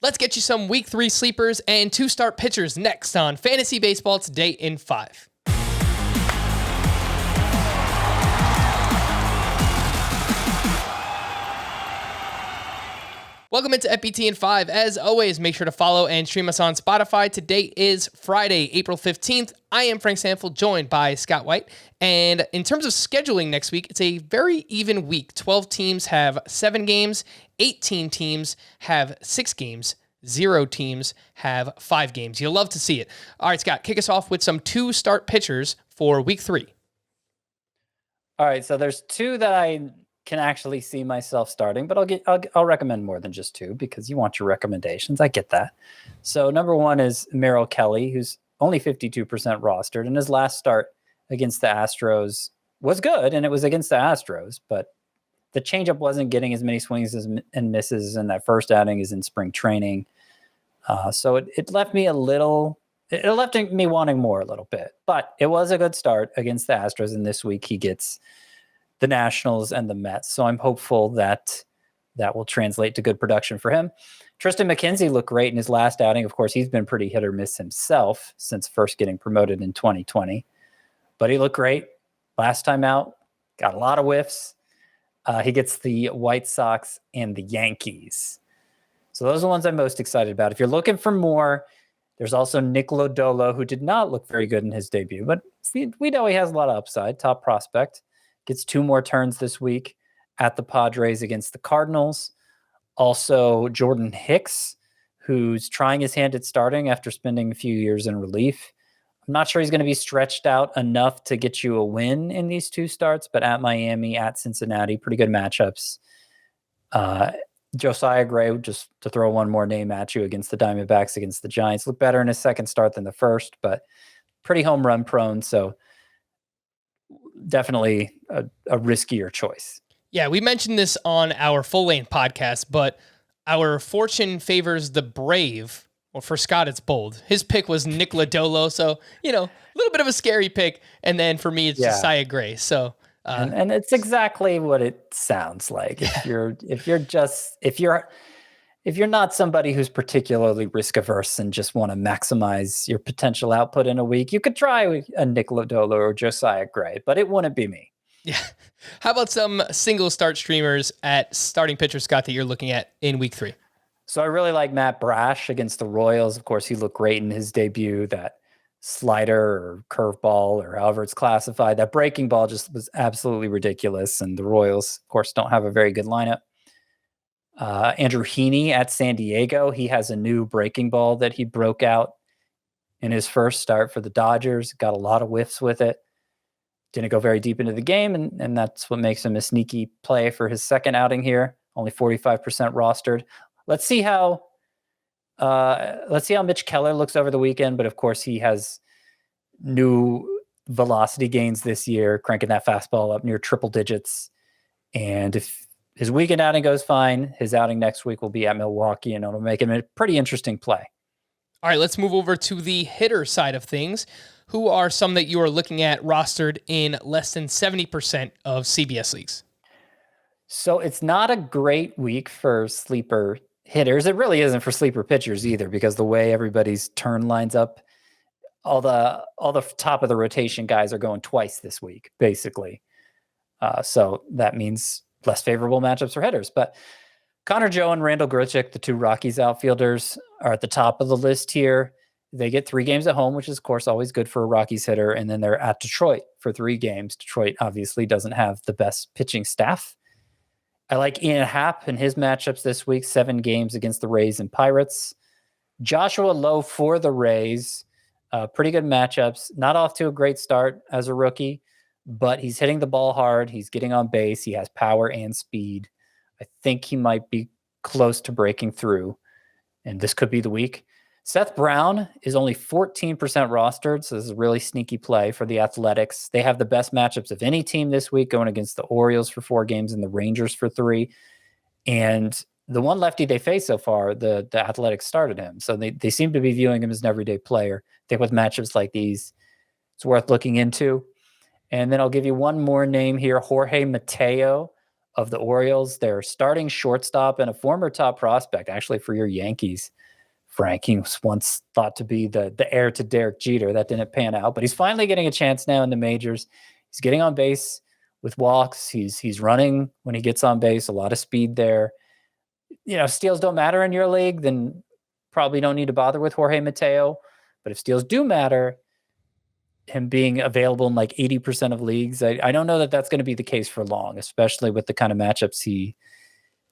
Let's get you some week 3 sleepers and 2-start pitchers next on Fantasy Baseball Today in 5. Welcome into FBT in 5. As always, make sure to follow and stream us on Spotify. Today is Friday, April 15th. I am Frank Sanford, joined by Scott White. And in terms of scheduling next week, it's a very even week. 12 teams have 7 games. 18 teams have 6 games. 0 teams have 5 games. You'll love to see it. All right, Scott, kick us off with some 2-start pitchers for week 3. All right, so there's 2 that I can actually see myself starting, but I'll recommend more than just 2 because you want your recommendations. I get that. So number 1 is MERRILL Kelly, who's only 52% rostered, and his last start against the Astros was good, and it was against the Astros, but the changeup wasn't getting as many swings and misses in that first outing as in spring training. So it left me wanting more a little bit, but it was a good start against the Astros, and this week he gets the Nationals and the Mets. So I'm hopeful that will translate to good production for him. Tristan McKenzie looked great in his last outing. Of course, he's been pretty hit or miss himself since first getting promoted in 2020, but he looked great last time out, got a lot of whiffs. He gets the White Sox and the Yankees. So those are the ones I'm most excited about. If you're looking for more, there's also Nick Lodolo, who did not look very good in his debut, but we know he has a lot of upside, top prospect. Gets 2 more turns this week at the Padres against the Cardinals. Also, Jordan Hicks, who's trying his hand at starting after spending a few years in relief. I'm not sure he's going to be stretched out enough to get you a win in these 2 starts, but at Miami, at Cincinnati, pretty good matchups. Josiah Gray, just to throw one more name at you, against the Diamondbacks, against the Giants, looked better in his second start than the first, but pretty home run prone, so definitely a riskier choice. Yeah, we mentioned this on our full length podcast, but our fortune favors the brave. Well, for Scott, it's bold. His pick was Nick Lodolo, so, a little bit of a scary pick. And then for me, it's Josiah Gray. So, and it's exactly what it sounds like. Yeah. If you're not somebody who's particularly risk averse and just want to maximize your potential output in a week, you could try a Nick Lodolo or Josiah Gray, but it wouldn't be me. Yeah. How about some single start streamers at starting pitcher, Scott, that you're looking at in week 3? So I really like Matt Brash against the Royals. Of course, he looked great in his debut. That slider or curveball, or however it's classified, that breaking ball just was absolutely ridiculous. And the Royals, of course, don't have a very good lineup. Andrew Heaney at San Diego. He has a new breaking ball that he broke out in his first start for the Dodgers. Got a lot of whiffs with it. Didn't go very deep into the game, and that's what makes him a sneaky play for his second outing here. Only 45% rostered. Let's see how Mitch Keller looks over the weekend. But of course, he has new velocity gains this year, cranking that fastball up near triple digits. And if his weekend outing goes fine, his outing next week will be at Milwaukee, and it'll make him a pretty interesting play. All right, let's move over to the hitter side of things. Who are some that you are looking at rostered in less than 70% of CBS leagues? So it's not a great week for sleeper hitters. It really isn't for sleeper pitchers either, because the way everybody's turn lines up, all the top of the rotation guys are going twice this week, basically. So that means less favorable matchups for hitters. But Connor Joe and Randall Grichuk, the 2 Rockies outfielders, are at the top of the list here. They get 3 games at home, which is, of course, always good for a Rockies hitter. And then they're at Detroit for 3 games. Detroit obviously doesn't have the best pitching staff. I like Ian Happ in his matchups this week, 7 games against the Rays and Pirates. Joshua Lowe for the Rays, pretty good matchups. Not off to a great start as a rookie, but he's hitting the ball hard. He's getting on base. He has power and speed. I think he might be close to breaking through, and this could be the week. Seth Brown is only 14% rostered, so this is a really sneaky play for the Athletics. They have the best matchups of any team this week, going against the Orioles for 4 games and the Rangers for 3. And the one lefty they face so far, the Athletics started him. So they seem to be viewing him as an everyday player. I think with matchups like these, it's worth looking into. And then I'll give you one more name here, Jorge Mateo of the Orioles, their starting shortstop and a former top prospect, actually for your Yankees, Frank. He was once thought to be the heir to Derek Jeter. That didn't pan out, but he's finally getting a chance now in the majors. He's getting on base with walks. He's running when he gets on base, a lot of speed there. Steals don't matter in your league, then probably don't need to bother with Jorge Mateo. But if steals do matter, him being available in like 80% of leagues, I don't know that that's going to be the case for long, especially with the kind of matchups he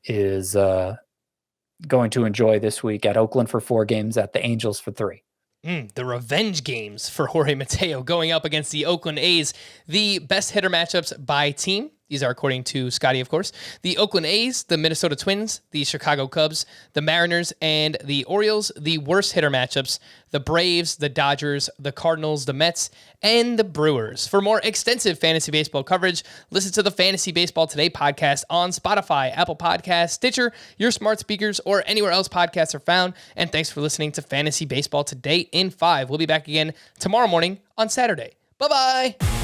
is going to enjoy this week at Oakland for 4 games, at the Angels for 3. The revenge games for Jorge Mateo going up against the Oakland A's. The best hitter matchups by team. These are according to Scotty, of course. The Oakland A's, the Minnesota Twins, the Chicago Cubs, the Mariners, and the Orioles. The worst hitter matchups, the Braves, the Dodgers, the Cardinals, the Mets, and the Brewers. For more extensive fantasy baseball coverage, listen to the Fantasy Baseball Today podcast on Spotify, Apple Podcasts, Stitcher, your smart speakers, or anywhere else podcasts are found. And thanks for listening to Fantasy Baseball Today in 5. We'll be back again tomorrow morning on Saturday. Bye-bye.